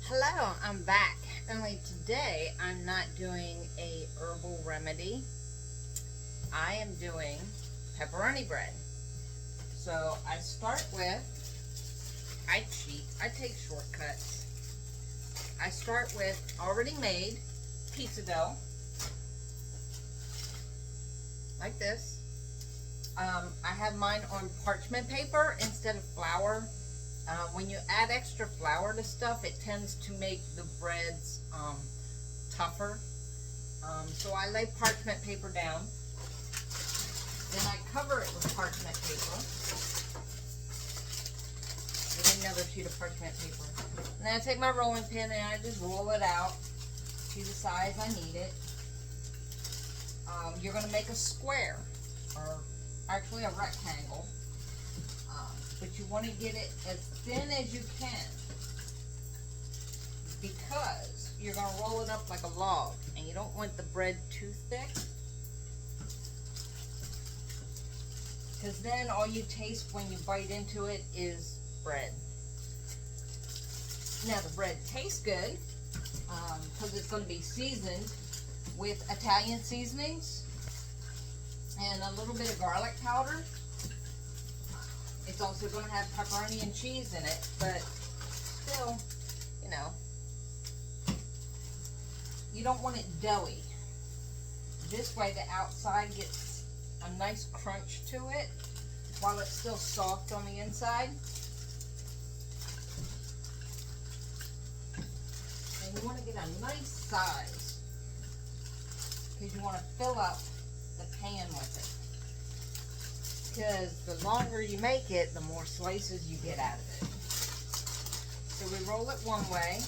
Hello, I'm back. Only today I'm not doing a herbal remedy. I am doing pepperoni bread. So I start with, I cheat, I take shortcuts. I start with already made pizza dough, like this. I have mine on parchment paper instead of flour. When you add extra flour to stuff, it tends to make the breads tougher. So I lay parchment paper down. Then I cover it with parchment paper. With another sheet of parchment paper. And then I take my rolling pin and I just roll it out to the size I need it. You're going to make a square, or actually a rectangle. But you want to get it as thin as you can, because you're going to roll it up like a log, and you don't want the bread too thick, because then all you taste when you bite into it is bread. Now the bread tastes good because it's going to be seasoned with Italian seasonings and a little bit of garlic powder. It's also going to have pepperoni and cheese in it, but still, you know, you don't want it doughy. This way the outside gets a nice crunch to it while it's still soft on the inside. And you want to get a nice size because you want to fill up the pan with it. Because the longer you make it, the more slices you get out of it. So we roll it one way,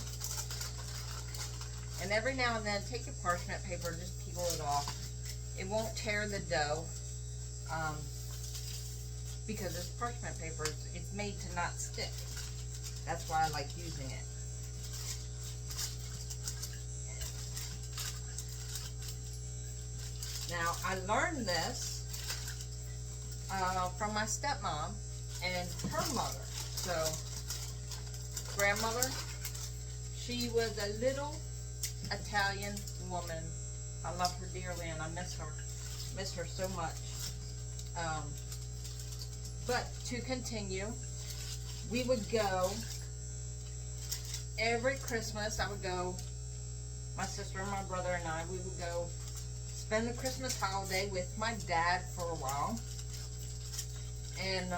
and every now and then take your parchment paper, just peel it off. It won't tear the dough because it's parchment paper. It's made to not stick. That's why I like using it. Now I learned this from my stepmom and her mother. So, grandmother, she was a little Italian woman. I love her dearly and I miss her so much. But to continue, we would go every Christmas. I would go, my sister and my brother and I, we would go spend the Christmas holiday with my dad for a while. And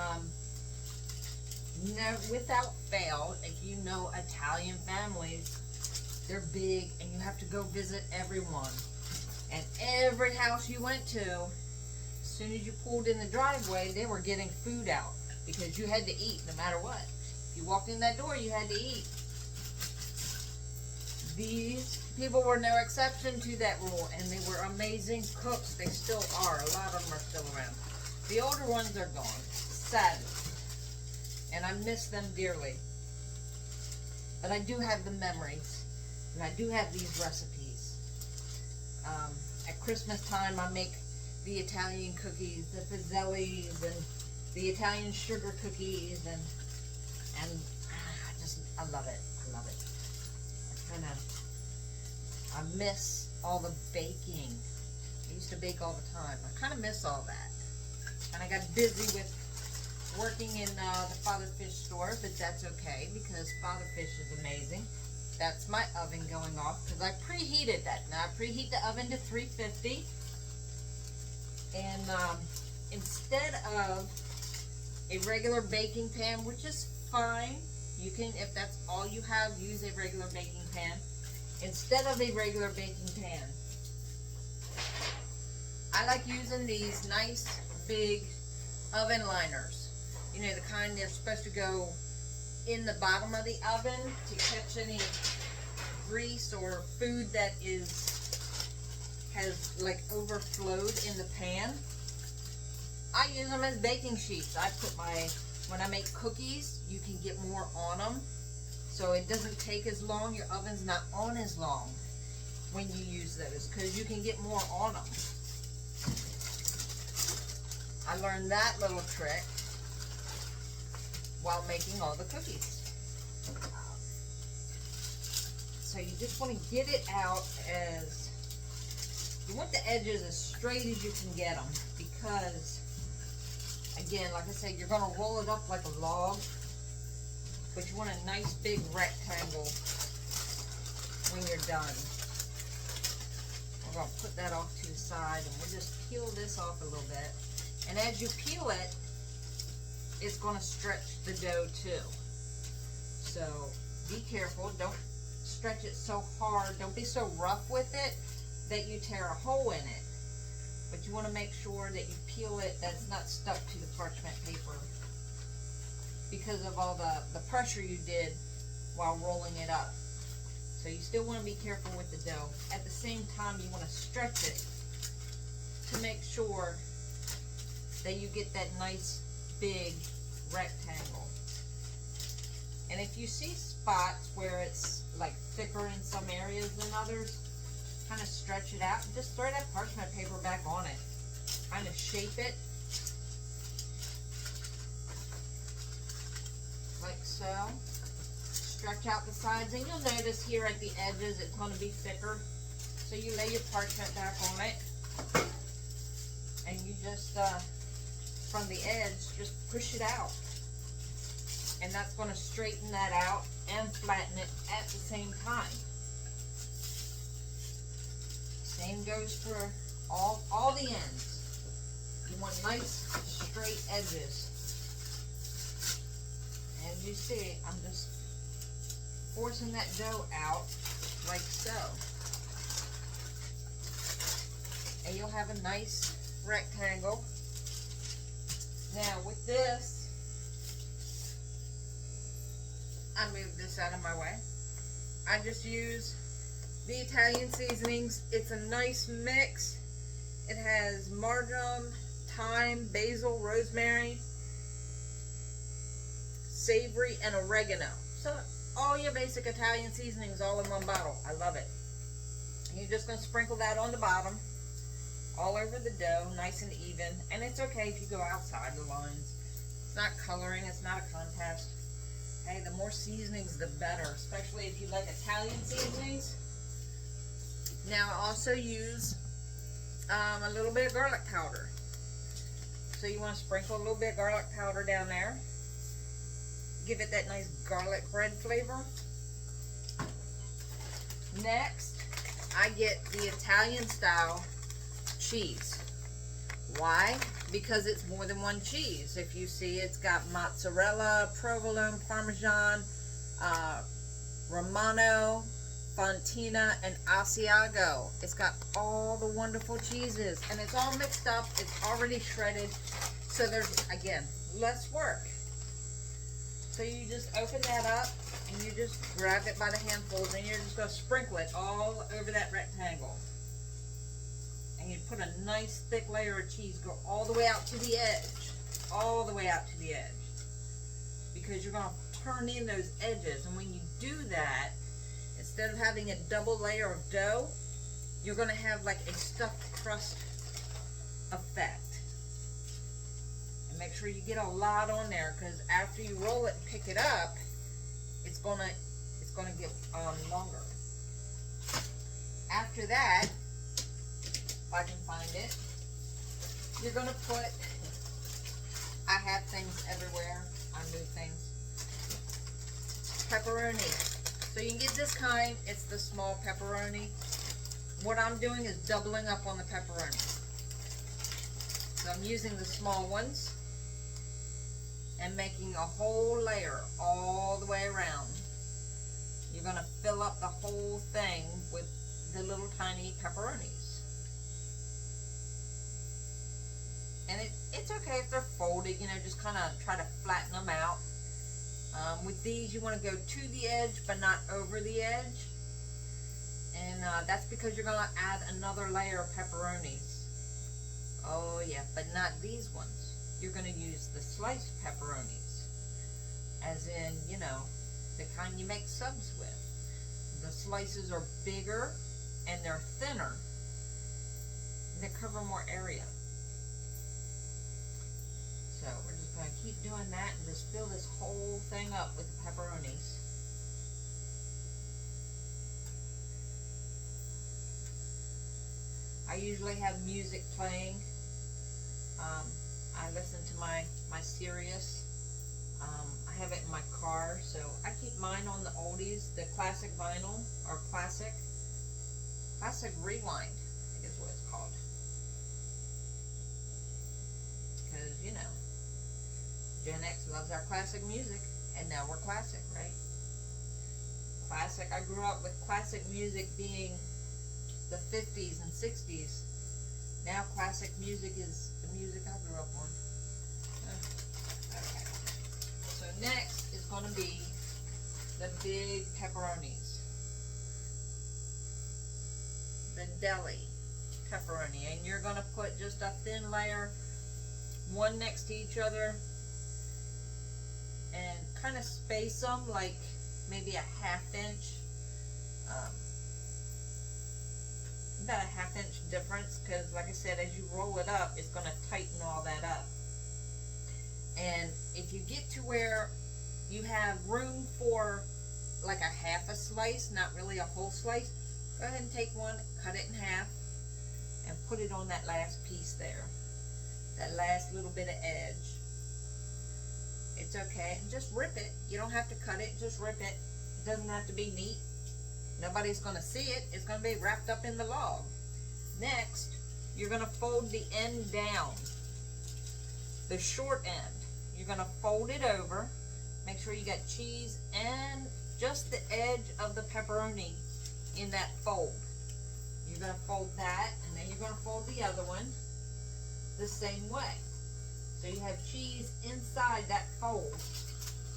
without fail, if you know Italian families, they're big and you have to go visit everyone. And every house you went to, as soon as you pulled in the driveway, they were getting food out because you had to eat no matter what. If you walked in that door, you had to eat. These people were no exception to that rule, and they were amazing cooks. They still are. A lot of them are still around. The older ones are gone, sadly, and I miss them dearly. But I do have the memories, and I do have these recipes. At Christmas time, I make the Italian cookies, the fazoli's, and the Italian sugar cookies, and I love it. I love it. I miss all the baking. I used to bake all the time. I kind of miss all that. And I got busy with working in the Father Fish store, but that's okay because Father Fish is amazing. That's my oven going off because I preheated that. Now I preheat the oven to 350, and instead of a regular baking pan, which is fine, you can, if that's all you have, use a regular baking pan. Instead of a regular baking pan, I like using these nice big oven liners. You know, the kind they're supposed to go in the bottom of the oven to catch any grease or food that has like overflowed in the pan. I use them as baking sheets. When I make cookies, you can get more on them. So it doesn't take as long. Your oven's not on as long when you use those because you can get more on them. I learned that little trick while making all the cookies. So you just want to get it out as, you want the edges as straight as you can get them, because again, like I said, you're going to roll it up like a log, but you want a nice big rectangle when you're done. We're going to put that off to the side, and we'll just peel this off a little bit. And as you peel it, it's going to stretch the dough too. So be careful. Don't stretch it so hard. Don't be so rough with it that you tear a hole in it. But you want to make sure that you peel it, that's not stuck to the parchment paper because of all the pressure you did while rolling it up. So you still want to be careful with the dough. At the same time, you want to stretch it to make sure that you get that nice big rectangle. And if you see spots where it's like thicker in some areas than others, kind of stretch it out and just throw that parchment paper back on it. Kind of shape it like so. Stretch out the sides, and you'll notice here at the edges it's going to be thicker. So you lay your parchment back on it, and you just from the edge just push it out, and that's going to straighten that out and flatten it at the same time. Same goes for all the ends. You want nice straight edges. As you see, I'm just forcing that dough out like so. And you'll have a nice rectangle. Now with this, I move this out of my way. I just use the Italian seasonings. It's a nice mix. It has marjoram, thyme, basil, rosemary, savory, and oregano. So all your basic Italian seasonings all in one bottle. I love it. And you're just going to sprinkle that on the bottom, all over the dough, nice and even. And it's okay if you go outside the lines. It's not coloring. It's not a contest. Hey, the more seasonings, the better, especially if you like Italian seasonings. Now I also use a little bit of garlic powder. So you want to sprinkle a little bit of garlic powder down there. Give it that nice garlic bread flavor. Next, I get the Italian style cheese. Why? Because it's more than one cheese. If you see, it's got mozzarella, provolone, parmesan, Romano, Fontina, and Asiago. It's got all the wonderful cheeses, and it's all mixed up. It's already shredded, so there's, again, less work. So you just open that up, and you just grab it by the handfuls, and you're just going to sprinkle it all over that rectangle. And you put a nice thick layer of cheese, go all the way out to the edge. All the way out to the edge. Because you're going to turn in those edges, and when you do that, instead of having a double layer of dough, you're going to have like a stuffed crust effect. And make sure you get a lot on there, because after you roll it and pick it up, it's gonna get longer. After that, if I can find it, you're gonna put, I have things everywhere, I move things, pepperoni. So you can get this kind, it's the small pepperoni. What I'm doing is doubling up on the pepperoni. So I'm using the small ones and making a whole layer all the way around. You're gonna fill up the whole thing with the little tiny pepperonis. And it's okay if they're folded, you know, just kind of try to flatten them out. With these, you want to go to the edge, but not over the edge. And that's because you're going to add another layer of pepperonis. Oh yeah, but not these ones. You're going to use the sliced pepperonis. As in, you know, the kind you make subs with. The slices are bigger and they're thinner. And they cover more area. So we're just going to keep doing that and just fill this whole thing up with the pepperonis. I usually have music playing. I listen to my Sirius. I have it in my car, so I keep mine on the oldies, the classic vinyl, or classic rewind, I think is what it's called. Because, you know, Gen X loves our classic music, and now we're classic, right? Classic, I grew up with classic music being the 50s and 60s. Now classic music is the music I grew up on. Okay. So next is going to be the big pepperonis. The deli pepperoni. And you're going to put just a thin layer, one next to each other, and kind of space them like maybe a ½ inch. About a ½ inch difference, because like I said, as you roll it up, it's going to tighten all that up. And if you get to where you have room for like a half a slice, not really a whole slice, go ahead and take one, cut it in half, and put it on that last piece there, that last little bit of edge. It's okay, and just rip it. You don't have to cut it, just rip it. It doesn't have to be neat. Nobody's going to see it. It's going to be wrapped up in the log. Next, you're going to fold the end down. The short end. You're going to fold it over. Make sure you got cheese and just the edge of the pepperoni in that fold. You're going to fold that, and then you're going to fold the other one the same way. So you have cheese inside that fold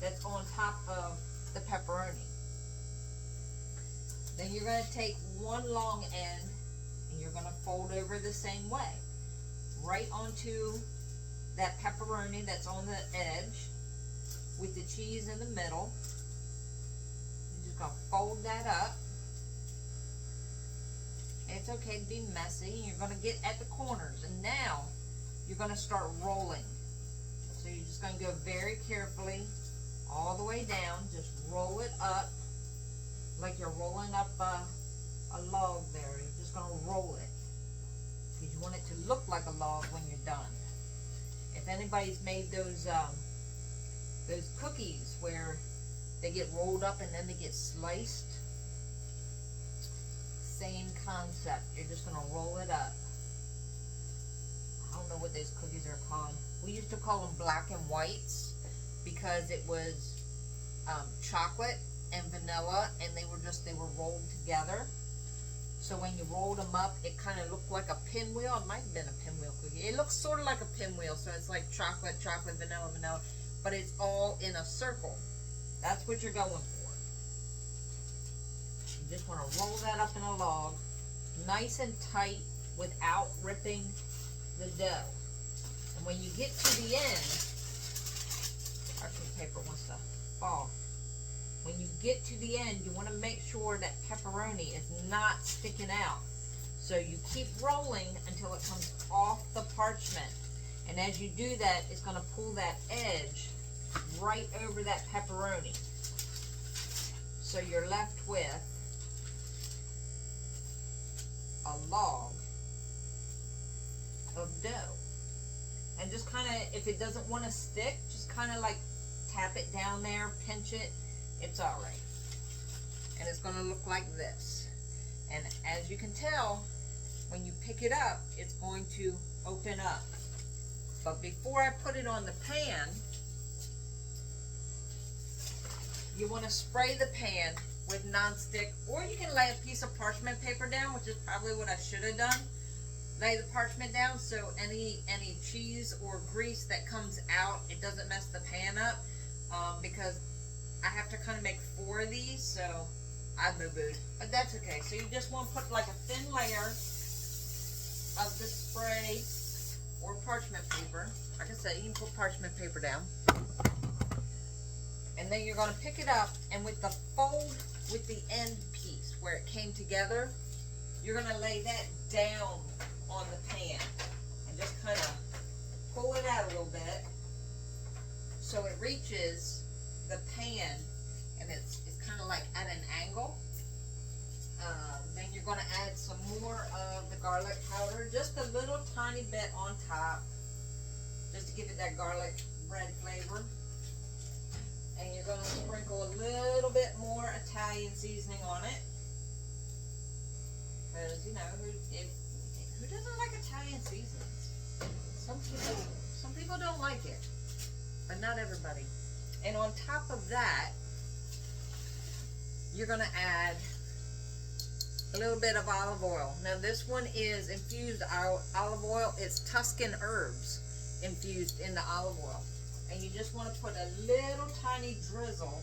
that's on top of the pepperoni. Then you're going to take one long end and you're going to fold over the same way, right onto that pepperoni that's on the edge with the cheese in the middle. You're just going to fold that up. It's okay to be messy. You're going to get at the corners, and now you're going to start rolling. So you're just going to go very carefully all the way down. Just roll it up like you're rolling up a log there. You're just going to roll it because you want it to look like a log when you're done. If anybody's made those cookies where they get rolled up and then they get sliced, same concept. You're just going to roll it up. I don't know what those cookies are called. We used to call them black and whites because it was chocolate and vanilla, and they were rolled together. So when you rolled them up, it kind of looked like a pinwheel. It might have been a pinwheel cookie. It looks sort of like a pinwheel, so it's like chocolate, vanilla, but it's all in a circle. That's what you're going for. You just want to roll that up in a log, nice and tight, without ripping the dough. And when you get to the end, parchment paper wants to fall. When you get to the end, you want to make sure that pepperoni is not sticking out. So you keep rolling until it comes off the parchment. And as you do that, it's going to pull that edge right over that pepperoni. So you're left with a log of dough. And just kind of, if it doesn't want to stick, just kind of like tap it down there, pinch it. It's alright. And it's going to look like this. And as you can tell, when you pick it up, it's going to open up. But before I put it on the pan, you want to spray the pan with nonstick, or you can lay a piece of parchment paper down, which is probably what I should have done. Lay the parchment down so any cheese or grease that comes out, it doesn't mess the pan up, because I have to kind of make 4 of these, so I boo-booed. But that's okay. So you just want to put like a thin layer of the spray or parchment paper. Like I said, you can put parchment paper down. And then you're going to pick it up, and with the fold, with the end piece where it came together, you're going to lay that down on the pan and just kind of pull it out a little bit so it reaches the pan, and it's kind of like at an angle. Then you're going to add some more of the garlic garlic powder, just a little tiny bit on top, just to give it that garlic bread flavor. And you're going to sprinkle a little bit more Italian seasoning on it. Because, you know, who doesn't like Italian seasonings? Some people don't like it, but not everybody. And on top of that, you're going to add a little bit of olive oil. Now this one is infused olive oil. It's Tuscan herbs infused in the olive oil. And you just want to put a little tiny drizzle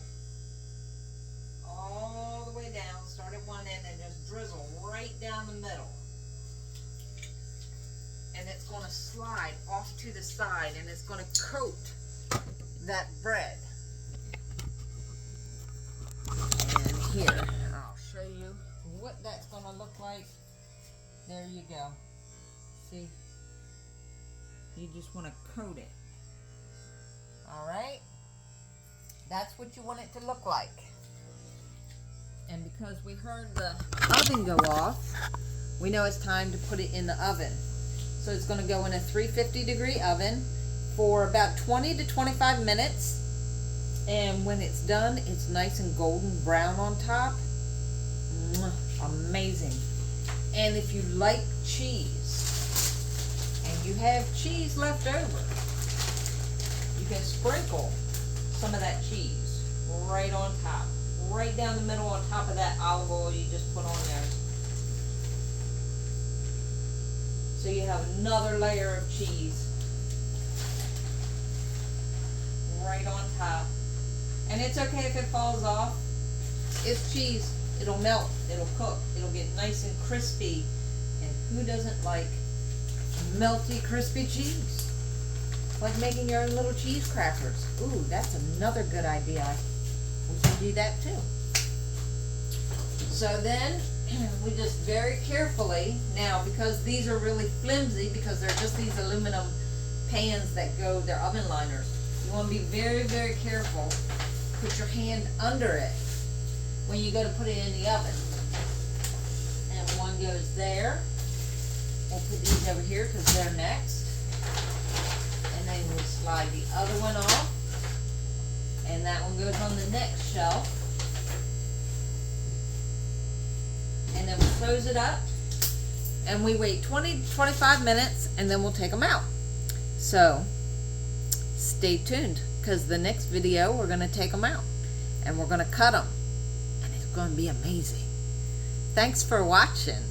all the way down. Start at one end and just drizzle right down the middle. And it's going to slide off to the side, and it's going to coat that bread. And here, I'll show you what that's going to look like. There you go. See? You just want to coat it. Alright? That's what you want it to look like. And because we heard the oven go off, we know it's time to put it in the oven. So it's going to go in a 350-degree oven for about 20 to 25 minutes. And when it's done, it's nice and golden brown on top. Amazing. And if you like cheese, and you have cheese left over, you can sprinkle some of that cheese right on top. Right down the middle on top of that olive oil you just put on there. So you have another layer of cheese right on top. And it's okay if it falls off. It's cheese. It'll melt. It'll cook. It'll get nice and crispy. And who doesn't like melty, crispy cheese? Like making your own little cheese crackers. Ooh, that's another good idea. We can do that too. So then, we just very carefully, now because these are really flimsy, because they're just these aluminum pans that go, they're oven liners. You want to be very, very careful. Put your hand under it when you go to put it in the oven. And one goes there. We'll put these over here because they're next. And then we'll slide the other one off. And that one goes on the next shelf. And then we'll close it up. And we wait 20 to 25 minutes and then we'll take them out. So, stay tuned because the next video we're going to take them out. And we're going to cut them. And it's going to be amazing. Thanks for watching.